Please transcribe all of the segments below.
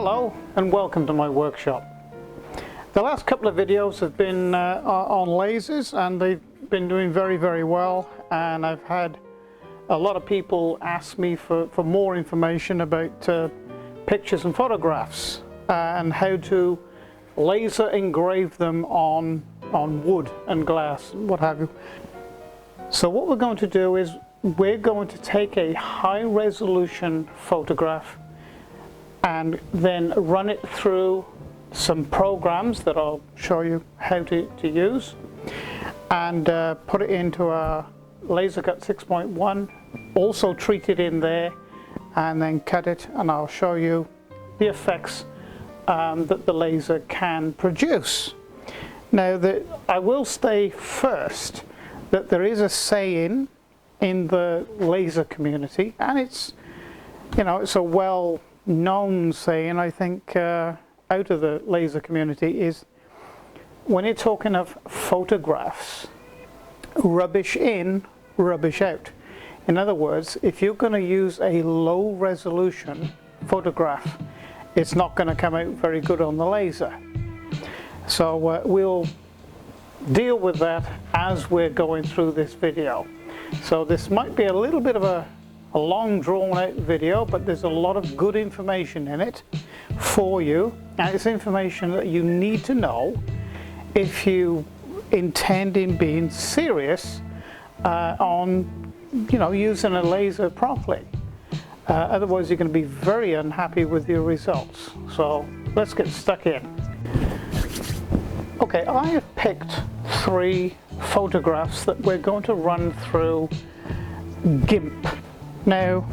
Hello and welcome to my workshop. The last couple of videos have been on lasers, and they've been doing very well, and I've had a lot of people ask me for more information about pictures and photographs and how to laser engrave them on wood and glass and what have you. So what we're going to do is we're going to take a high resolution photograph and then run it through some programs that I'll show you how to use, and put it into a laser cut 6.1, also treat it in there and then cut it, and I'll show you the effects that the laser can produce. Now I will say first that there is a saying in the laser community, and it's a well-known saying, I think, out of the laser community, is when you're talking of photographs, rubbish in, rubbish out. In other words, if you're going to use a low resolution photograph, it's not going to come out very good on the laser. So we'll deal with that as we're going through this video. So this might be a little bit of a long drawn out video, but there's a lot of good information in it for you, and it's information that you need to know if you intend in being serious on using a laser properly. Otherwise you're going to be very unhappy with your results. So let's get stuck in. Okay, I have picked 3 photographs that we're going to run through GIMP. Now,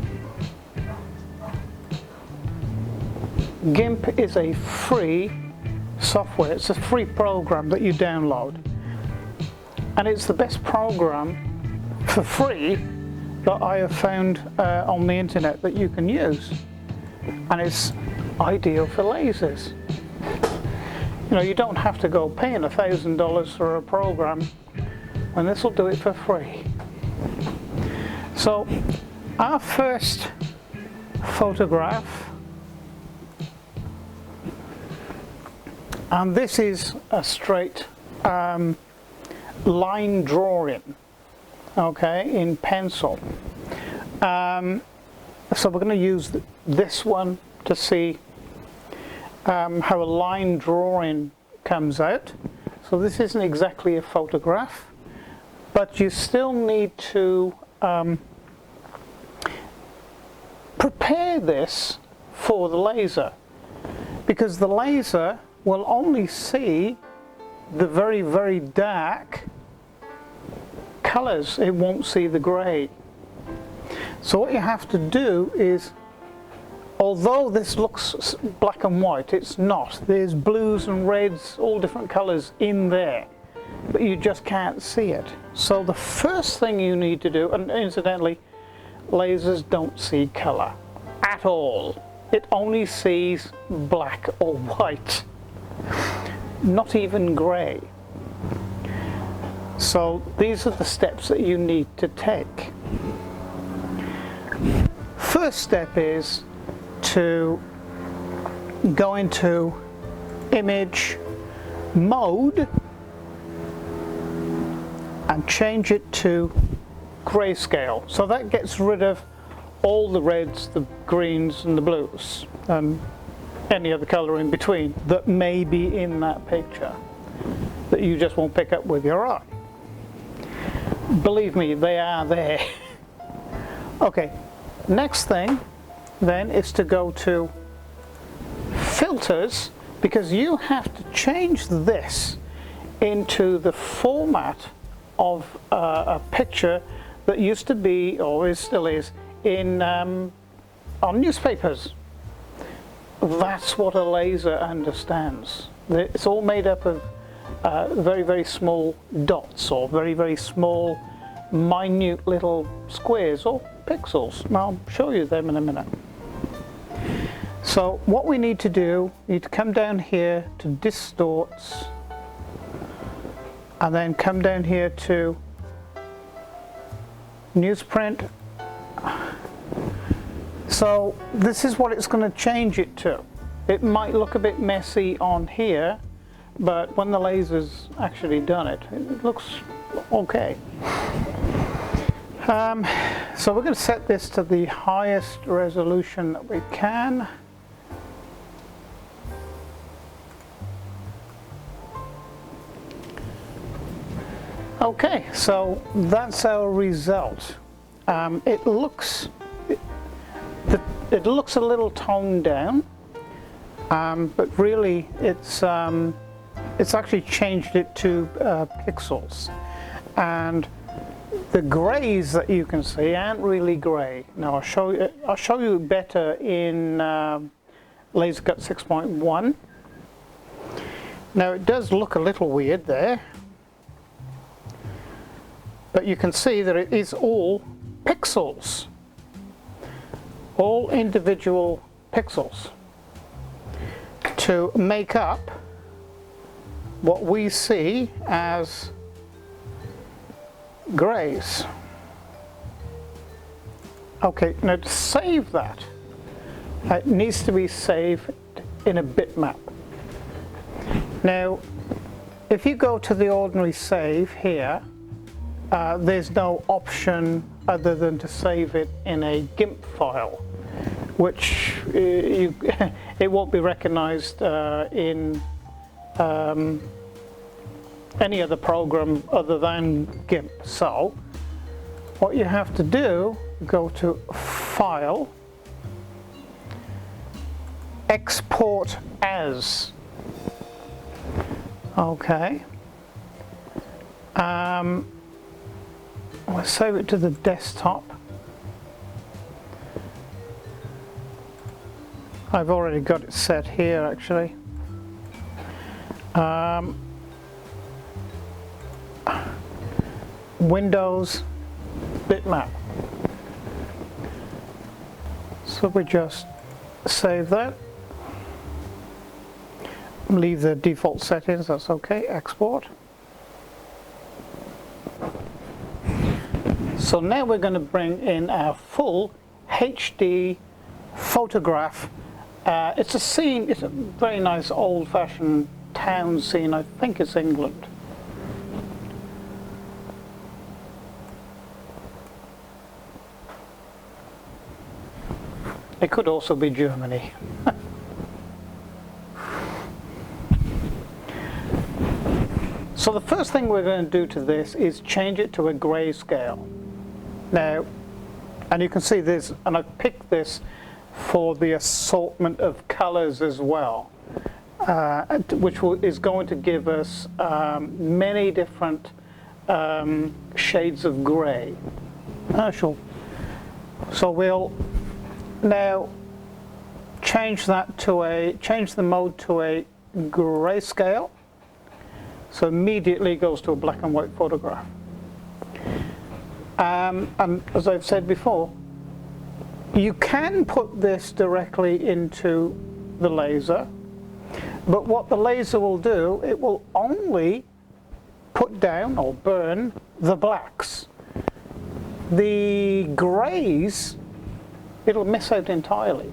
GIMP is a free software. It's a free program that you download, and it's the best program for free that I have found on the internet that you can use, and it's ideal for lasers. You don't have to go paying $1,000 for a program when this will do it for free. So our first photograph, and this is a straight line drawing, okay, in pencil. So we're going to use this one to see how a line drawing comes out. So this isn't exactly a photograph, but you still need to prepare this for the laser, because the laser will only see the very dark colors. It won't see the gray. So what you have to do is, although this looks black and white, it's not. There's blues and reds, all different colors in there, but you just can't see it. So the first thing you need to do, and incidentally, lasers don't see color at all. It only sees black or white, not even gray. So these are the steps that you need to take. First step is to go into image mode and change it to grayscale. So that gets rid of all the reds, the greens and the blues, and any other color in between that may be in that picture that you just won't pick up with your eye. Believe me, they are there. Okay, next thing then is to go to filters, because you have to change this into the format of a picture that used to be, or still is, in on newspapers. That's what a laser understands. It's all made up of very small dots, or very small minute little squares or pixels. And I'll show you them in a minute. So what we need to do, we need to come down here to distorts, and then come down here to newsprint. So this is what it's going to change it to. It might look a bit messy on here, but when the laser's actually done it, it looks okay. So we're going to set this to the highest resolution that we can. Okay, so that's our result. It looks a little toned down, but really it's actually changed it to pixels, and the grays that you can see aren't really gray. Now I'll show you better in Laser Cut 6.1. Now it does look a little weird there, but you can see that it is all pixels, all individual pixels, to make up what we see as grays. Okay, now to save that, it needs to be saved in a bitmap. Now, if you go to the ordinary save here, there's no option other than to save it in a GIMP file, which it won't be recognized in any other program other than GIMP. So what you have to do, go to File, Export As. Okay. Let's save it to the desktop. I've already got it set here actually. Windows bitmap. So we just save that. Leave the default settings, that's okay. Export. So now we're going to bring in our full HD photograph. It's a scene, it's a very nice old-fashioned town scene. I think it's England. It could also be Germany. So the first thing we're going to do to this is change it to a grayscale. Now, and you can see this, and I picked this for the assortment of colors as well, which is going to give us many different shades of gray. Sure. So we'll now change the mode to a grayscale. So immediately goes to a black and white photograph. And as I've said before, you can put this directly into the laser, but what the laser will do, it will only put down or burn the blacks. The grays, it'll miss out entirely.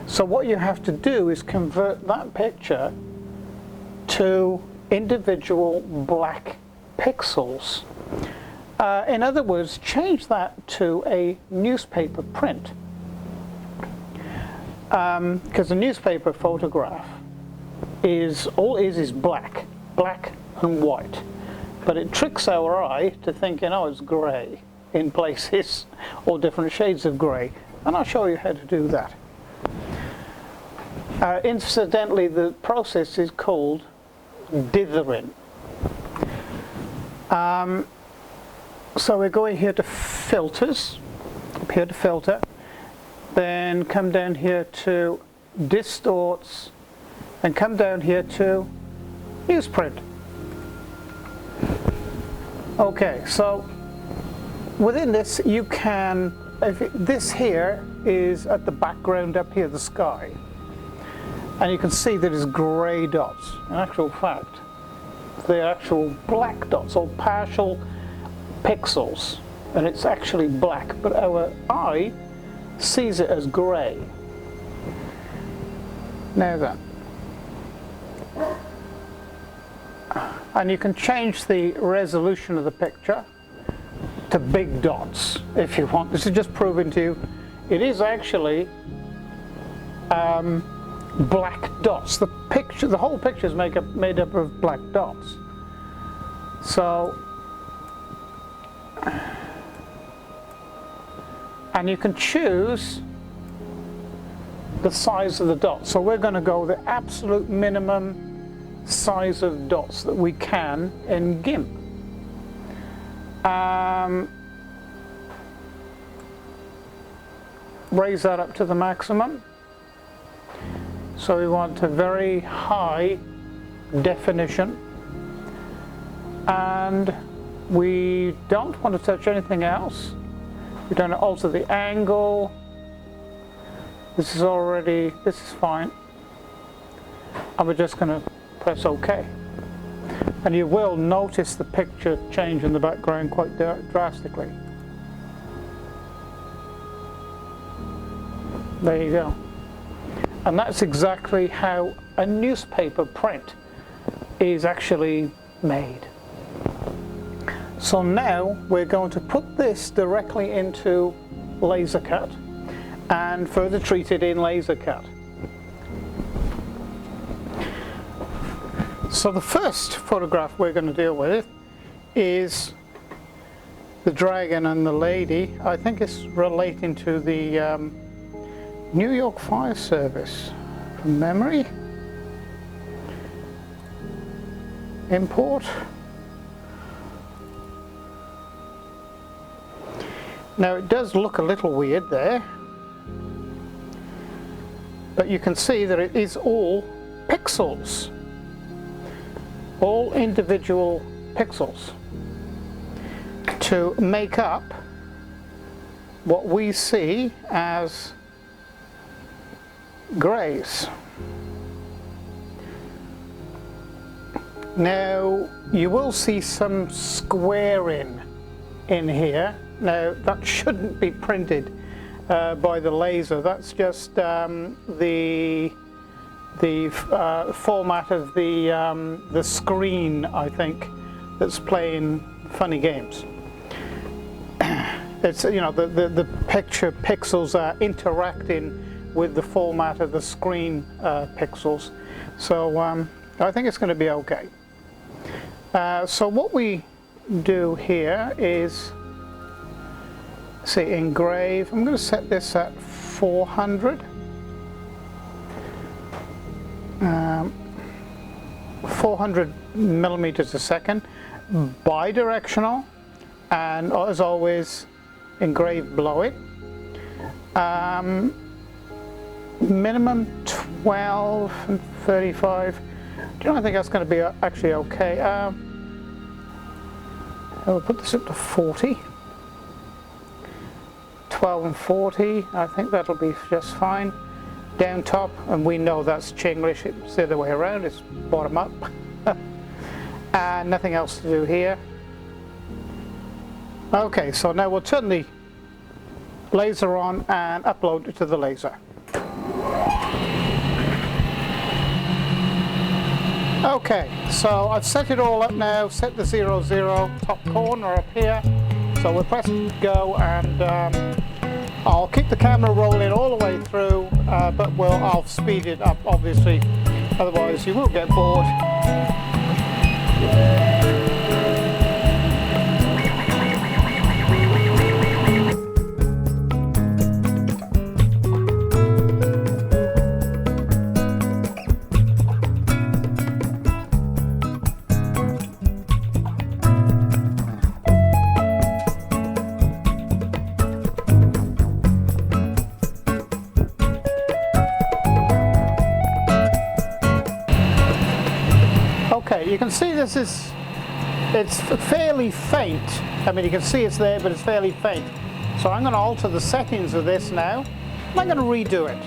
So what you have to do is convert that picture to individual black pixels. In other words, change that to a newspaper print. Because a newspaper photograph is, all it is black and white. But it tricks our eye to thinking, oh, it's grey in places, or different shades of grey. And I'll show you how to do that. Incidentally, the process is called dithering. So we're going here to filters, up here to filter, then come down here to distorts, and come down here to newsprint. Okay, so within this you can, this here is at the background up here, the sky, and you can see that it's grey dots. In actual fact, they're actual black dots, or partial pixels, and it's actually black, but our eye sees it as grey. Now then, and you can change the resolution of the picture to big dots if you want. This is just proving to you it is actually black dots. The whole picture is made up of black dots. So, and you can choose the size of the dots. So we're going to go the absolute minimum size of dots that we can in GIMP. Raise that up to the maximum. So we want a very high definition, and we don't want to touch anything else. We don't alter the angle. This is fine. And we're just going to press OK. And you will notice the picture change in the background quite drastically. There you go. And that's exactly how a newspaper print is actually made. So now we're going to put this directly into LaserCut and further treat it in LaserCut. So the first photograph we're going to deal with is the dragon and the lady. I think it's relating to the New York Fire Service from memory. Import. Now it does look a little weird there, but you can see that it is all pixels, all individual pixels to make up what we see as grays. Now you will see some squaring in here. Now that shouldn't be printed by the laser. That's just the format of the screen, I think, that's playing funny games. It's, you know, the picture pixels are interacting with the format of the screen pixels. So I think it's going to be okay. So what we do here is, say, engrave. I'm going to set this at 400. 400 millimeters a second, bidirectional, and as always, engrave below it. Minimum 12 and 35. Do you know, I think that's going to be actually okay. I'll put this up to 40. 12 and 40, I think that'll be just fine. Down top, and we know that's Chinglish, it's the other way around, it's bottom up. And nothing else to do here. Okay, so now we'll turn the laser on and upload it to the laser. Okay, so I've set it all up now, set the 0, 0 top corner up here. So we'll press go, and I'll keep the camera rolling all the way through, but I'll speed it up, obviously, otherwise you will get bored. Okay, you can see it's fairly faint. I mean, you can see it's there, but it's fairly faint. So I'm going to alter the settings of this now. I'm going to redo it.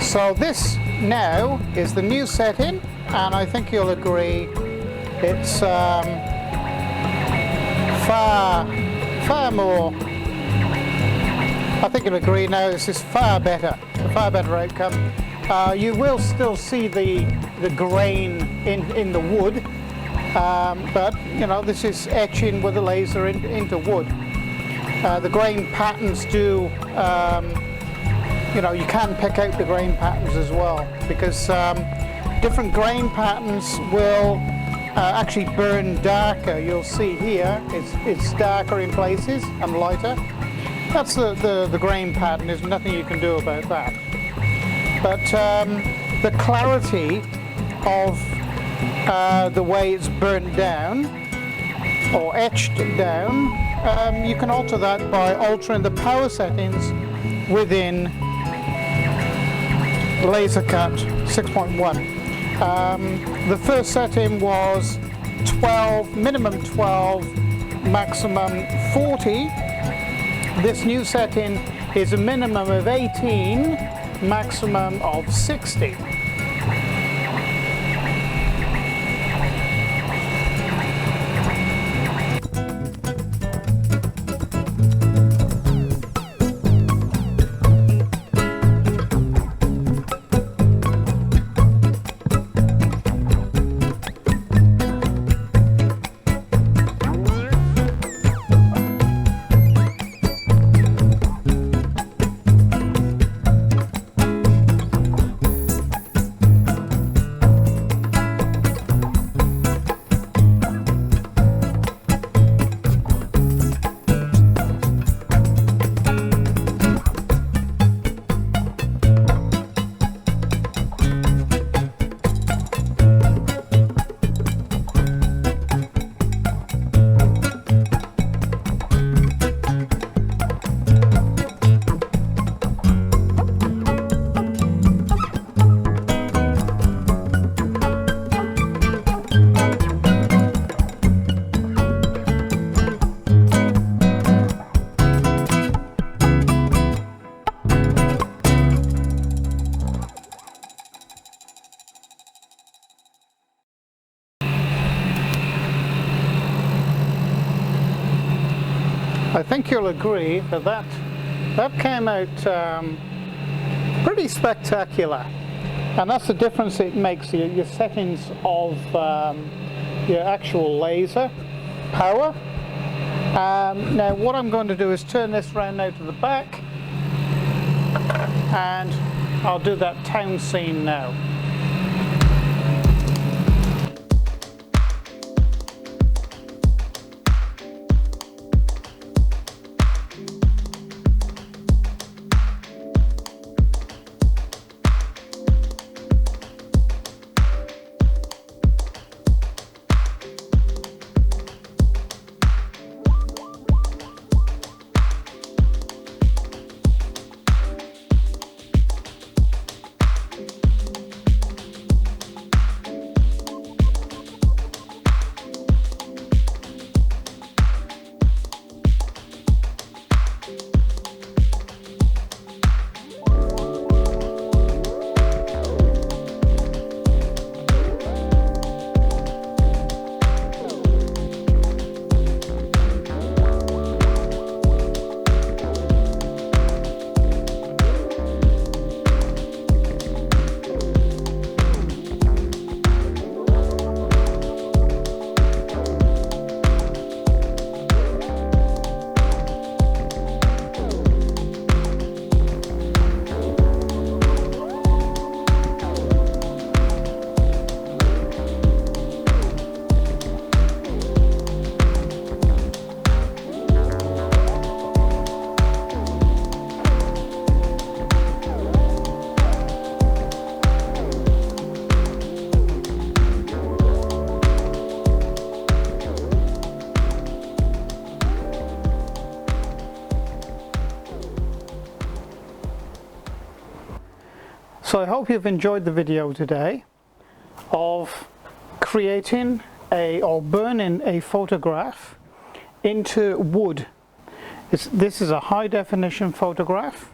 So this now is the new setting, and I think you'll agree it's far more I think you'll agree now this is far better, a far better outcome. You will still see the grain in the wood, but you know, this is etching with a laser into wood. The grain patterns do, you know, you can pick out the grain patterns as well, because different grain patterns will actually burn darker. You'll see here it's darker in places and lighter. That's the grain pattern. There's nothing you can do about that. But the clarity of the way it's burnt down or etched down, you can alter that by altering the power settings within Laser Cut 6.1. The first setting was 12, minimum 12, maximum 40. This new setting is a minimum of 18, maximum of 60. I think you'll agree that that came out pretty spectacular, and that's the difference it makes, your settings of your actual laser power. Now what I'm going to do is turn this round now to the back, and I'll do that town scene now. So I hope you've enjoyed the video today of creating or burning a photograph into wood. This is a high definition photograph,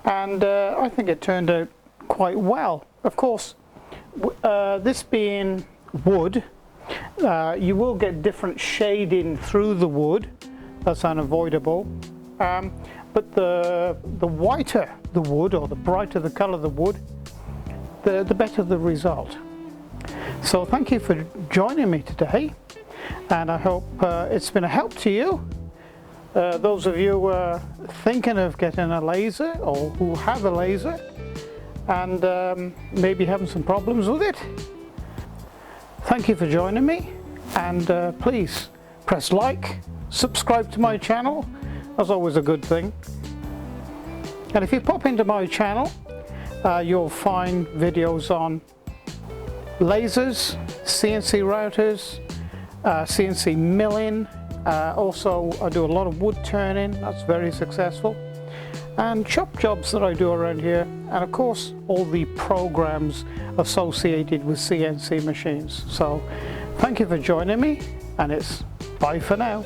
and I think it turned out quite well. Of course, this being wood, you will get different shading through the wood. That's unavoidable. but the whiter the wood, or the brighter the color of the wood, the better the result. So thank you for joining me today, and I hope it's been a help to you. Those of you thinking of getting a laser, or who have a laser and maybe having some problems with it, thank you for joining me, and please press like, subscribe to my channel. That's always a good thing. And if you pop into my channel, you'll find videos on lasers, CNC routers, CNC milling. Also, I do a lot of wood turning, that's very successful, and shop jobs that I do around here, and of course all the programs associated with CNC machines. So thank you for joining me, and it's bye for now.